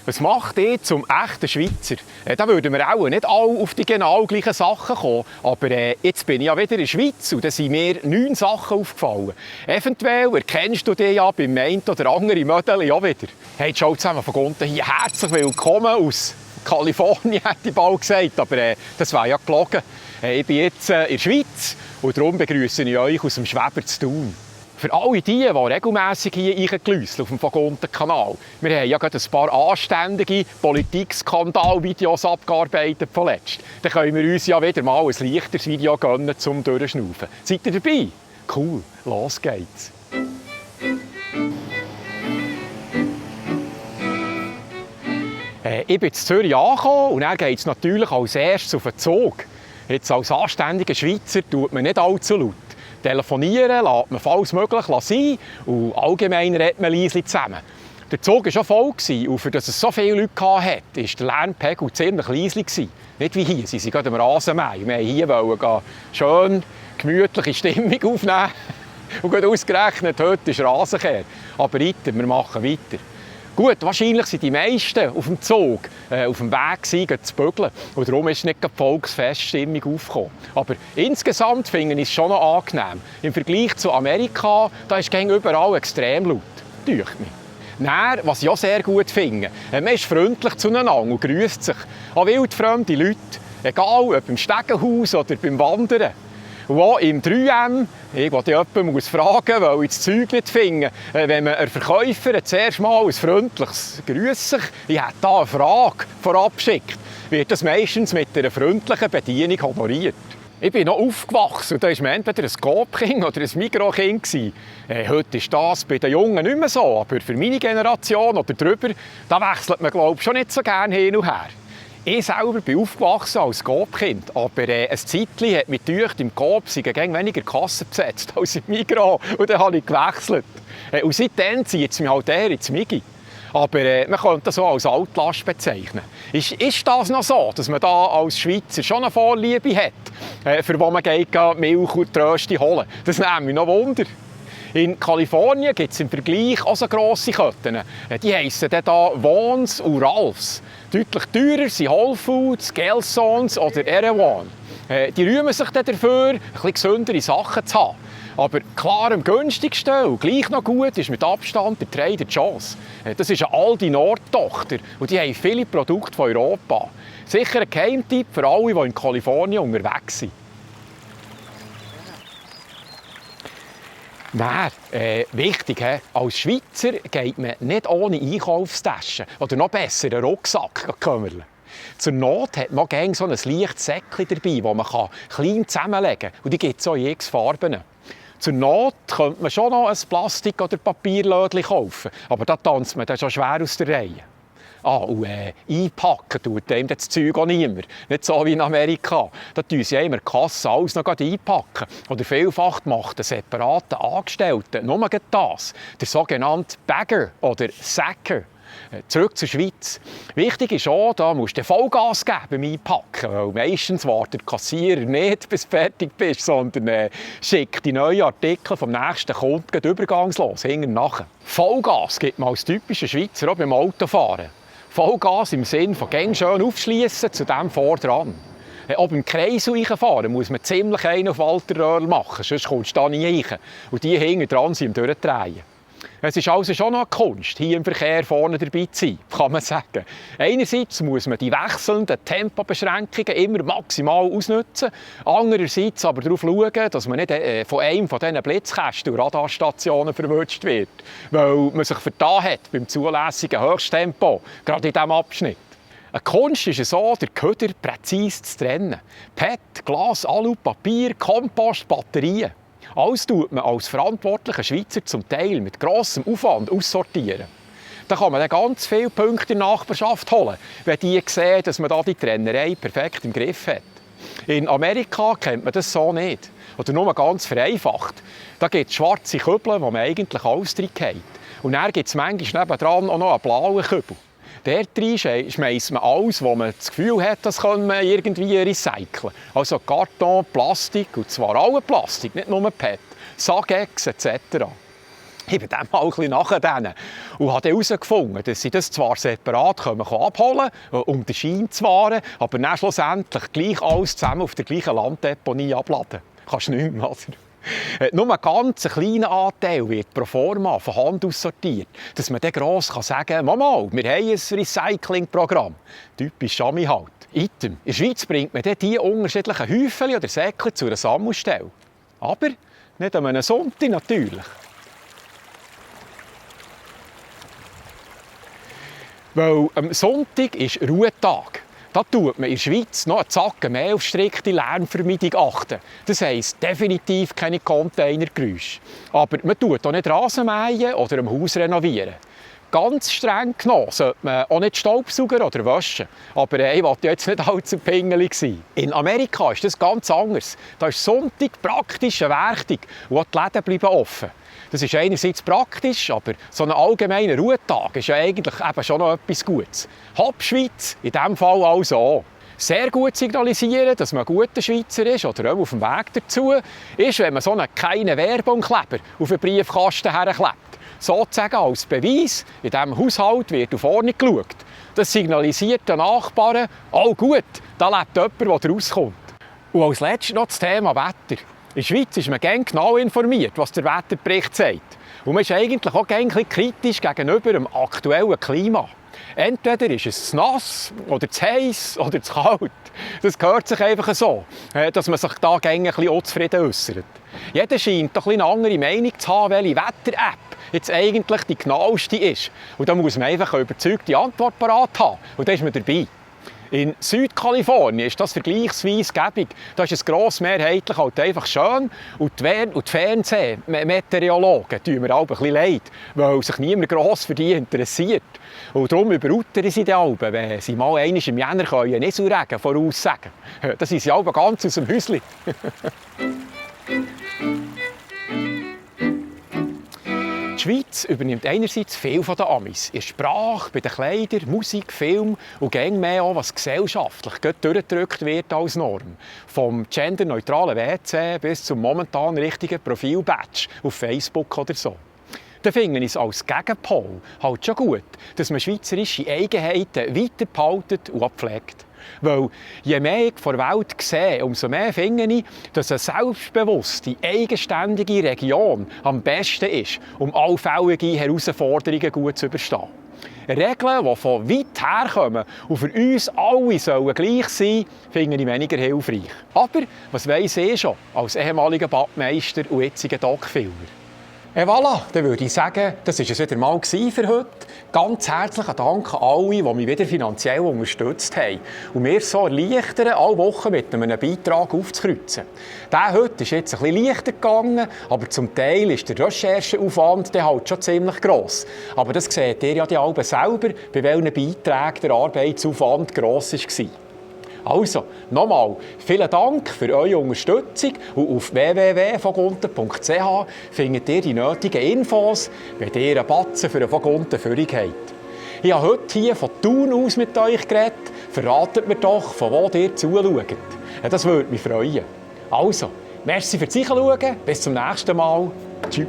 Was macht ihr zum echten Schweizer? Da würden wir auch nicht alle auf die genau gleichen Sachen kommen. Aber jetzt bin ich ja wieder in der Schweiz und da sind mir 9 Sachen aufgefallen. Eventuell erkennst du dich ja beim einen oder anderen Mödeli auch wieder. Hey, ciao zusammen von unten hier. Herzlich willkommen aus Kalifornien, hätte ich bald gesagt. Aber das wäre ja gelogen. Ich bin jetzt in der Schweiz und darum begrüße ich euch aus dem Schweber zu Thun. Für alle die regelmässig hier reingelüsselt auf dem Vogonten-Kanal. Wir haben ja gerade ein paar anständige Politikskandal-Videos abgearbeitet von letzt. Dann können wir uns ja wieder mal ein leichteres Video gönnen zum Durchschnaufen. Seid ihr dabei? Cool, los geht's. Ich bin in Zürich angekommen und dann geht es natürlich als erstes auf den Zug. Jetzt als anständiger Schweizer tut man nicht allzu laut. Telefonieren lässt man falls möglich sein und allgemein redet man leise zusammen. Der Zug war schon voll und für das es so viele Leute hatte, war der Lärmpegel ziemlich leise. Nicht wie hier, sie sind gerade am Rasenmähen. Wir wollten hier schön gemütliche Stimmung aufnehmen. Und gerade ausgerechnet, heute ist Rasenkehr. Aber weiter, wir machen weiter. Gut, wahrscheinlich sind die meisten auf dem Zug auf dem Weg zu bügeln. Und darum ist nicht die Volksfeststimmung aufgekommen. Aber insgesamt finde ich es schon noch angenehm. Im Vergleich zu Amerika, da ist es überall extrem laut. Deucht mich. Dann, was ich auch sehr gut finde, man ist freundlich zueinander und grüßt sich. Auch wildfremde Leute, egal ob im Stegenhaus oder beim Wandern. Und auch im 3M, ich will jemanden fragen, weil ich das Zeug nicht finde, wenn man einen Verkäufer zuerst mal ein freundliches «Grüß dich, ich hätte da eine Frage» vorab schickt, wird das meistens mit einer freundlichen Bedienung honoriert. Ich bin noch aufgewachsen und da war man entweder ein Coop-Kind oder ein Migros-Kind. Heute ist das bei den Jungen nicht mehr so, aber für meine Generation oder drüber, da wechselt man, glaube ich, schon nicht so gerne hin und her. Ich selber bin aufgewachsen als Coop-Kind, aber ein Zeitchen hat mich gedacht, im Coop sind weniger Kassen besetzt als im Migros und dann habe ich gewechselt. Und seitdem zieht es mich halt eher ins Migi. Aber man könnte das so als Altlast bezeichnen. Ist das noch so, dass man da als Schweizer schon eine Vorliebe hat, für wo man geht, Milch und Trösti holen? Das nimmt mich noch Wunder. In Kalifornien gibt es im Vergleich auch so grosse Ketten. Die heissen dann da Vons und Ralphs. Deutlich teurer sind Whole Foods, Gelsons oder Erewhon. Die rühmen sich dann dafür, ein bisschen gesündere Sachen zu haben. Aber klar am günstigsten und gleich noch gut ist mit Abstand der Trader Joe's. Das ist eine Aldi Nord-Tochter und die haben viele Produkte von Europa. Sicher ein Geheimtipp für alle, die in Kalifornien unterwegs sind. Nein, wichtig, als Schweizer geht man nicht ohne Einkaufstasche oder noch besser einen Rucksack kümmern. Zur Not hat man gerne so ein leichtes Säckchen dabei, das man klein zusammenlegen kann. Und die gibt es auch in x Farben. Zur Not könnte man schon noch ein Plastik- oder Papierlödchen kaufen, aber da tanzt man dann schon schwer aus der Reihe. Und einpacken tut einem das Zeug auch niemand. Nicht so wie in Amerika. Da tun sie immer die Kasse alles noch einpacken. Oder vielfach macht ein separater Angestellter nur das. Der sogenannte Bagger oder Sacker. Zurück zur Schweiz. Wichtig ist auch, da musst du Vollgas geben beim Einpacken, weil meistens wartet der Kassierer nicht, bis du fertig bist, sondern schickt die neuen Artikel vom nächsten Kunden übergangslos hinten nachher. Vollgas gibt man als typischer Schweizer auch beim Autofahren. Vollgas im Sinne von ganz schön aufschliessen, zu dem vordran. Ob im Kreis reinfahren muss man ziemlich einen auf Walter Röhrl machen, sonst kommst du da nie rein. Und die hinten dran sind im Durchdrehen. Es ist also schon noch eine Kunst, hier im Verkehr vorne dabei zu sein, kann man sagen. Einerseits muss man die wechselnden Tempobeschränkungen immer maximal ausnutzen, andererseits aber darauf schauen, dass man nicht von einem von diesen Blitzkästen und Radarstationen verwünscht wird, weil man sich vertan hat beim zulässigen Höchsttempo, gerade in diesem Abschnitt. Eine Kunst ist es so, den Köder präzise zu trennen. PET, Glas, Alu, Papier, Kompost, Batterien. Alles tut man als verantwortlicher Schweizer zum Teil mit grossem Aufwand aussortieren. Da kann man dann ganz viele Punkte in der Nachbarschaft holen, wenn die sehen, dass man da die Trennerei perfekt im Griff hat. In Amerika kennt man das so nicht. Oder nur ganz vereinfacht. Da gibt es schwarze Kübel, wo man eigentlich alles reingeht. Und dann gibt es manchmal nebendran auch noch einen blauen Kübel. Dort rein schmeisst man alles, wo man das Gefühl hat, das kann man irgendwie recyceln. Also Karton, Plastik, und zwar alle Plastik, nicht nur PET, Sagex etc. Ich bin dem mal ein bisschen nachgedacht und habe herausgefunden, dass sie das zwar separat abholen können, um den Schein zu wahren, aber dann schlussendlich gleich alles zusammen auf der gleichen Landdeponie abladen. Kannst du nicht mehr, oder? Nur ein ganz kleiner Anteil wird pro forma von Hand aussortiert, dass man dann gross sagen kann, Mama, wir haben ein Recyclingprogramm. Typisch Schami halt. Item. In der Schweiz bringt man dann diese unterschiedlichen Häufchen oder Säckchen zu einer Sammelstelle. Aber nicht an einem Sonntag natürlich. Weil am Sonntag ist Ruhetag. Da tut man in der Schweiz noch einen Zacken mehr auf strikte Lärmvermeidung achten. Das heisst definitiv keine Containergeräusche. Aber man tut auch nicht Rasen mähen oder ein Haus renovieren. Ganz streng genommen sollte man auch nicht Staubsaugen oder waschen. Aber ich wollte jetzt nicht allzu pingelig sein. In Amerika ist das ganz anders. Da ist Sonntag praktisch ein Werktag und auch die Läden bleiben offen. Das ist einerseits praktisch, aber so ein allgemeiner Ruhetag ist ja eigentlich eben schon noch etwas Gutes. Hauptschweiz in diesem Fall also auch. Sehr gut signalisieren, dass man ein guter Schweizer ist oder auch auf dem Weg dazu, ist, wenn man so einen kleinen Werbungkleber auf den Briefkasten herklebt. Sozusagen als Beweis, in diesem Haushalt wird auf Ordnung geschaut. Das signalisiert den Nachbarn, oh gut, da lebt jemand, der rauskommt. Und als letztes noch das Thema Wetter. In der Schweiz ist man gerne genau informiert, was der Wetterbericht sagt. Und man ist eigentlich auch gerne ein bisschen kritisch gegenüber dem aktuellen Klima. Entweder ist es zu nass, oder zu heiß, oder zu kalt. Das gehört sich einfach so, dass man sich da gerne ein bisschen unzufrieden äußert. Jeder scheint doch ein bisschen eine andere Meinung zu haben, welche Wetter-App jetzt eigentlich die genaueste ist. Und da muss man einfach eine überzeugte Antwort parat haben. Und dann ist man dabei. In Südkalifornien ist das vergleichsweise gäbig. Da ist es grossmehrheitlich halt einfach schön. Und die Fernsehmeteorologen tun mir auch ein bisschen leid, weil sich niemand gross für die interessiert. Und darum überutern sie die Alben, wenn sie mal einmal im Jänner einen Nieselregen voraussagen können. Das sind sie Alben ganz aus dem Häuschen. Die Schweiz übernimmt einerseits viel von den Amis. In der Sprache, bei den Kleidern, Musik, Film und gäng mehr auch, was gesellschaftlich durchgedrückt wird als Norm. Vom genderneutralen WC bis zum momentan richtigen Profilbadge auf Facebook oder so. Da finde ich es als Gegenpol halt schon gut, dass man schweizerische Eigenheiten weiter behaltet und pflegt. Weil je mehr ich vor der Welt sehe, umso mehr finde ich, dass eine selbstbewusste, eigenständige Region am besten ist, um allfällige Herausforderungen gut zu überstehen. Regeln, die von weit her kommen und für uns alle sollen gleich sein, finde ich weniger hilfreich. Aber was weiss ich schon als ehemaliger Badmeister und jetziger Doc-Filmer? Et voilà, dann würde ich sagen, das war es wieder mal für heute. Ganz herzlichen Dank an alle, die mich wieder finanziell unterstützt haben und mir so erleichtern, alle Wochen mit einem Beitrag aufzukreuzen. Der heute ist jetzt ein bisschen leichter gegangen, aber zum Teil ist der Rechercheaufwand halt schon ziemlich gross. Aber das seht ihr ja die alle selber, bei welchen Beiträgen der Arbeitsaufwand gross war. Also, nochmal, vielen Dank für eure Unterstützung und auf www.vogunten.ch findet ihr die nötigen Infos, wenn ihr einen Batzen für eine Vogunten-Führung habt. Ich habe heute hier von Thun aus mit euch geredet. Verratet mir doch, von wo ihr zuschaut. Das würde mich freuen. Also, merci fürs Zuschauen, bis zum nächsten Mal. Tschüss.